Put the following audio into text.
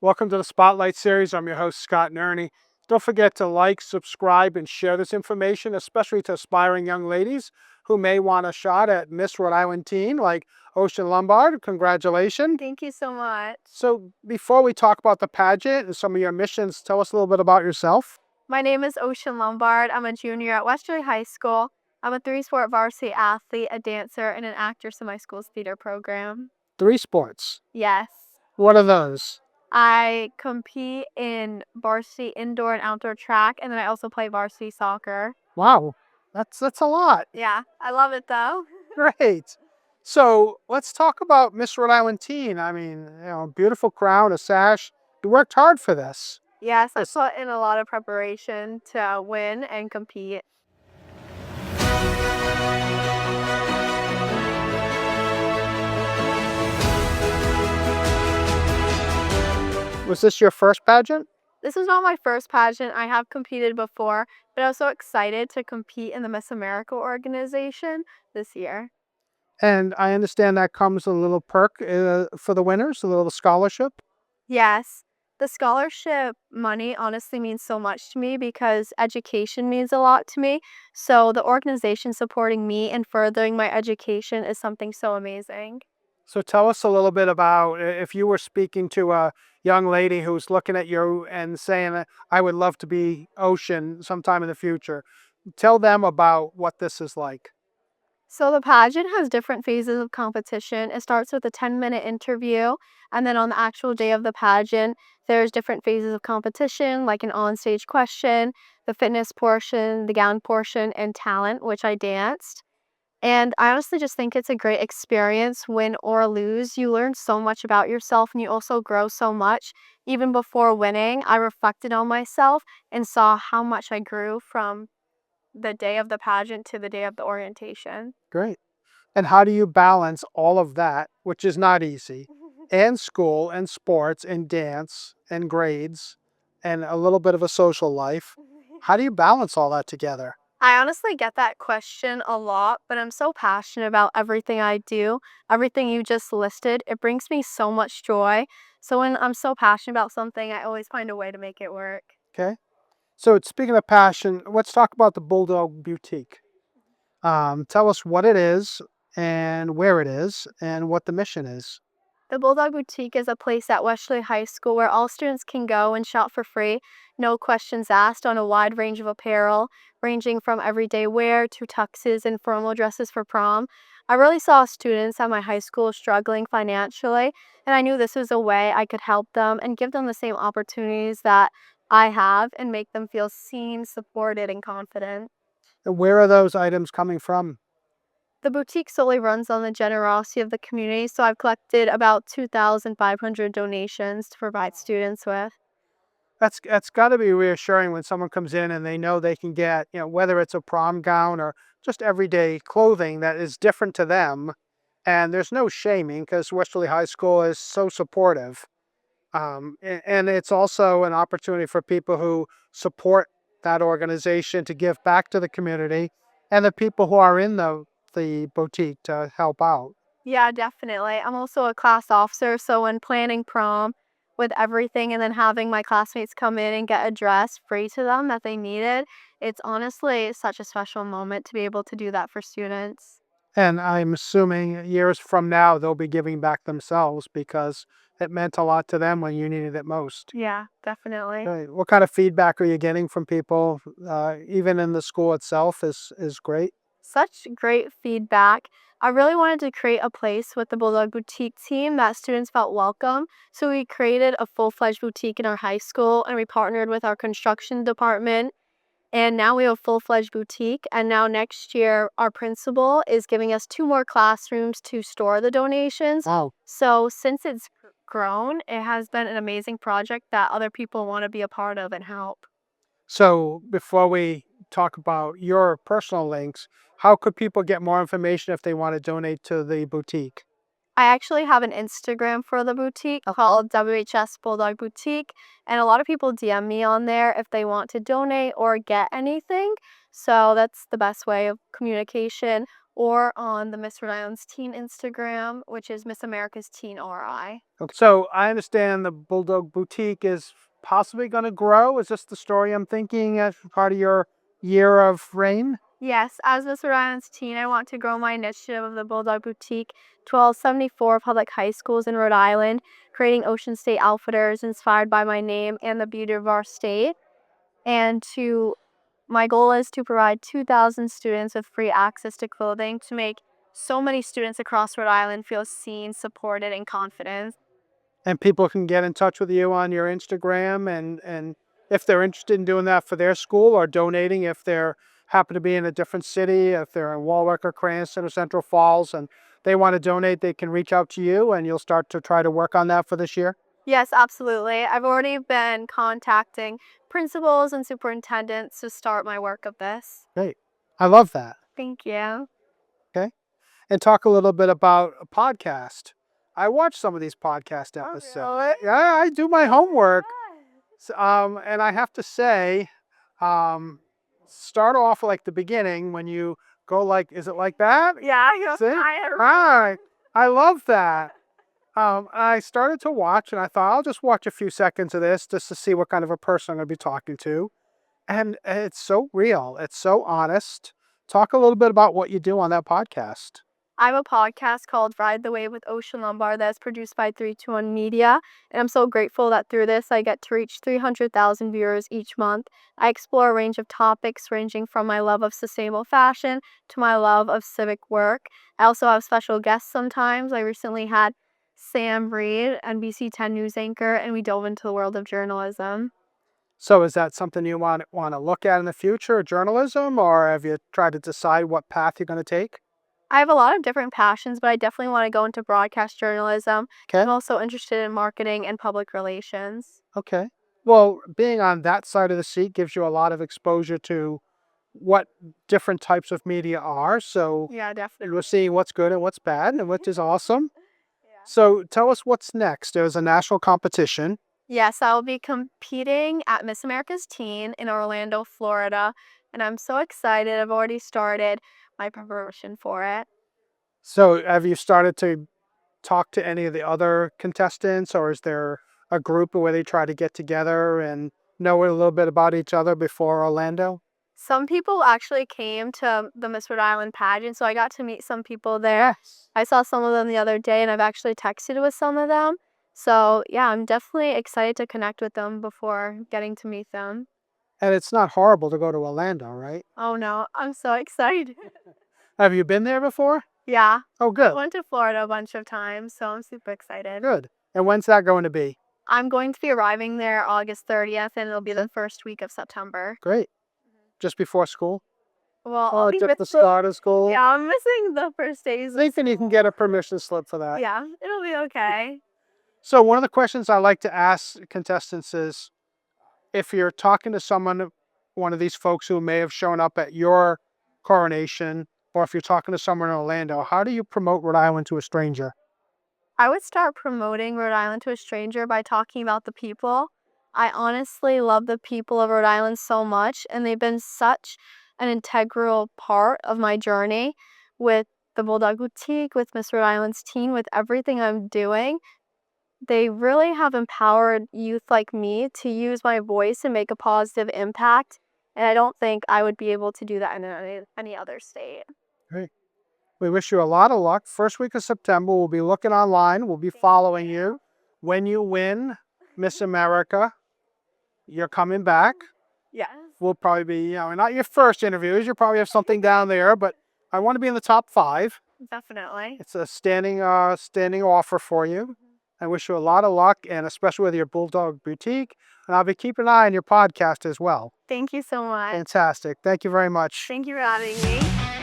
Welcome to the Spotlight Series. I'm your host, Scott Nerney. Don't forget to like, subscribe, and share this information, especially to aspiring young ladies who may want a shot at Miss Rhode Island Teen, like Ocean Lombard. Congratulations. Thank you so much. So before we talk about the pageant and some of your missions, tell us a little bit about yourself. My name is Ocean Lombard. I'm a junior at Westerly High School. I'm a three-sport varsity athlete, a dancer, and an actress in my school's theater program. 3 sports. Yes. What are those? I compete in varsity indoor and outdoor track, and then I also play varsity soccer. Wow, that's a lot. Yeah, I love it though. Great. So let's talk about Miss Rhode Island Teen. Beautiful crown, a sash. You worked hard for this. Yes, I Yes. put in a lot of preparation to win and compete. Was this your first pageant? This is not my first pageant. I have competed before, but I was so excited to compete in the Miss America organization this year. And I understand that comes a little perk for the winners, a little scholarship. Yes, the scholarship money honestly means so much to me because education means a lot to me. So the organization supporting me and furthering my education is something so amazing. So tell us a little bit about if you were speaking to a young lady who's looking at you and saying, I would love to be Ocean sometime in the future. Tell them about what this is like. So the pageant has different phases of competition. It starts with a 10-minute interview, and then on the actual day of the pageant, there's different phases of competition, like an on-stage question, the fitness portion, the gown portion, and talent, which I danced. And I honestly just think it's a great experience. Win or lose, you learn so much about yourself and you also grow so much. Even before winning, I reflected on myself and saw how much I grew from the day of the pageant to the day of the orientation. Great. And how do you balance all of that, which is not easy, and school and sports and dance and grades and a little bit of a social life? How do you balance all that together? I honestly get that question a lot, but I'm so passionate about everything I do. Everything you just listed, it brings me so much joy. So when I'm so passionate about something, I always find a way to make it work. Okay. So speaking of passion, let's talk about the Bulldog Boutique. Tell us what it is and where it is and what the mission is. The Bulldog Boutique is a place at Westerly High School where all students can go and shop for free, no questions asked, on a wide range of apparel, ranging from everyday wear to tuxes and formal dresses for prom. I really saw students at my high school struggling financially, and I knew this was a way I could help them and give them the same opportunities that I have and make them feel seen, supported, and confident. And where are those items coming from? The boutique solely runs on the generosity of the community, so I've collected about 2,500 donations to provide students with. That's got to be reassuring when someone comes in and they know they can get, whether it's a prom gown or just everyday clothing that is different to them. And there's no shaming because Westerly High School is so supportive. And it's also an opportunity for people who support that organization to give back to the community and the people who are in the boutique to help out. Yeah, definitely. I'm also a class officer, so when planning prom with everything and then having my classmates come in and get a dress free to them that they needed, it's honestly such a special moment to be able to do that for students. And I'm assuming years from now, they'll be giving back themselves because it meant a lot to them when you needed it most. Yeah, definitely. Right. What kind of feedback are you getting from people, even in the school itself is great? Such great feedback. I really wanted to create a place with the Bulldog Boutique team that students felt welcome. So we created a full-fledged boutique in our high school and we partnered with our construction department. And now we have a full-fledged boutique. And now next year, our principal is giving us 2 more classrooms to store the donations. Wow. So since it's grown, it has been an amazing project that other people want to be a part of and help. So before we talk about your personal links, how could people get more information if they want to donate to the boutique? I actually have an Instagram for the boutique called WHS Bulldog Boutique, and a lot of people DM me on there if they want to donate or get anything. So that's the best way of communication. or on the Miss Rhode Island's Teen Instagram, which is Miss America's Teen RI. Okay. So I understand the Bulldog Boutique is possibly going to grow. Is this the story I'm thinking as part of your year of reign? Yes, as Miss Rhode Island's Teen, I want to grow my initiative of the Bulldog Boutique to all 74 public high schools in Rhode Island, creating Ocean State outfitters inspired by my name and the beauty of our state. And my goal is to provide 2,000 students with free access to clothing to make so many students across Rhode Island feel seen, supported, and confident. And people can get in touch with you on your Instagram and if they're interested in doing that for their school or donating if they're happen to be in a different city, if they're in Warwick or Cranston or Central Falls and they want to donate, they can reach out to you and you'll start to try to work on that for this year? Yes, absolutely. I've already been contacting principals and superintendents to start my work of this. Great. I love that. Thank you. Okay. And talk a little bit about a podcast. I watch some of these podcast Oh, episodes. really? Yeah, I do my homework. And I have to say, start off like the beginning when you go like, is it like that? Yeah, you're See? fine. Hi. I love that. I started to watch and I thought I'll just watch a few seconds of this just to see what kind of a person I'm going to be talking to. And it's so real. It's so honest. Talk a little bit about what you do on that podcast. I have a podcast called Ride the Wave with Ocean Lombard that's produced by 321 Media, and I'm so grateful that through this I get to reach 300,000 viewers each month. I explore a range of topics ranging from my love of sustainable fashion to my love of civic work. I also have special guests sometimes. I recently had Sam Reed, NBC 10 news anchor, and we dove into the world of journalism. So is that something you want to look at in the future, journalism, or have you tried to decide what path you're going to take? I have a lot of different passions, but I definitely want to go into broadcast journalism. Okay. I'm also interested in marketing and public relations. Okay. Well, being on that side of the seat gives you a lot of exposure to what different types of media are. So Yeah, definitely. we're seeing what's good and what's bad, and which is awesome. Yeah. So tell us what's next. There's a national competition. Yes, I will be competing at Miss America's Teen in Orlando, Florida, and I'm so excited. I've already started my preparation for it. So have you started to talk to any of the other contestants, or is there a group where they try to get together and know a little bit about each other before Orlando? Some people actually came to the Miss Rhode Island pageant, so I got to meet some people there. I saw some of them the other day, and I've actually texted with some of them. So, yeah, I'm definitely excited to connect with them before getting to meet them. And it's not horrible to go to Orlando, right? Oh, no, I'm so excited. Have you been there before? Yeah, Oh, I good. went to Florida a bunch of times, so I'm super excited. Good. And when's that going to be? I'm going to be arriving there August 30th, and it'll be the first week of September. Great. Just before school? Well, Oh, I'll be just the missing, start of school? yeah, I'm missing the first days of Thinking you can get a permission slip for that. Yeah, it'll be okay. So one of the questions I like to ask contestants is, if you're talking to someone, one of these folks who may have shown up at your coronation, or if you're talking to someone in Orlando, how do you promote Rhode Island to a stranger? I would start promoting Rhode Island to a stranger by talking about the people. I honestly love the people of Rhode Island so much, and they've been such an integral part of my journey with the Bulldog Boutique, with Miss Rhode Island's Teen, with everything I'm doing. They really have empowered youth like me to use my voice and make a positive impact, and I don't think I would be able to do that in any other state. Great. We wish you a lot of luck. First week of September, we'll be looking online. We'll be following you. When you win Miss America, you're coming back. Yes. We'll probably be, not your first interviews. You'll probably have something down there, but I want to be in the top 5. Definitely. It's a standing offer for you. I wish you a lot of luck, and especially with your Bulldog Boutique. And I'll be keeping an eye on your podcast as well. Thank you so much. Fantastic. Thank you very much. Thank you for having me.